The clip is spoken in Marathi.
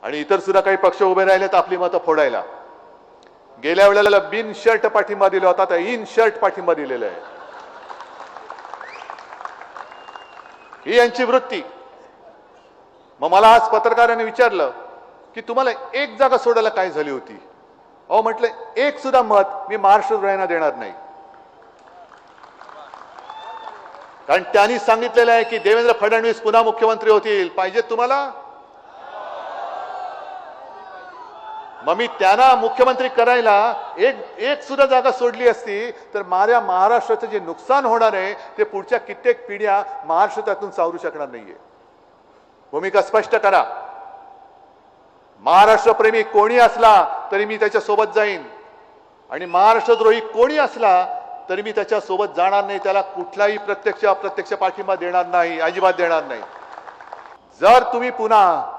आणि इतर सुद्धा काही पक्ष उभे राहिलेत आपली मतं फोडायला. गेल्या वेळेला बिन शर्ट पाठिंबा दिला होता, आता इन शर्ट पाठिंबा दिलेला आहे. ही यांची वृत्ती. मग मला आज पत्रकारांनी विचारलं की तुम्हाला एक जागा सोडायला काय झाली होती. अहो म्हटलं एक सुद्धा मत मी महाराष्ट्रात देणार नाही. कारण त्यांनी सांगितलेलं आहे की देवेंद्र फडणवीस पुन्हा मुख्यमंत्री होतील. पाहिजेत तुम्हाला? मग मी त्यांना मुख्यमंत्री करायला एक सुद्धा जागा सोडली असती तर माझ्या महाराष्ट्राचं जे नुकसान होणार आहे ते पुढच्या कित्येक पिढ्या महाराष्ट्रातून सावरू शकणार नाहीये. भूमिका स्पष्ट करा. महाराष्ट्रप्रेमी कोणी असला तरी मी त्याच्या सोबत जाईन आणि महाराष्ट्रद्रोही कोणी असला तरी मी त्याच्या सोबत जाणार नाही. त्याला कुठलाही प्रत्यक्ष अप्रत्यक्ष पाठिंबा देणार नाही, अजिबात देणार नाही. जर तुम्ही पुन्हा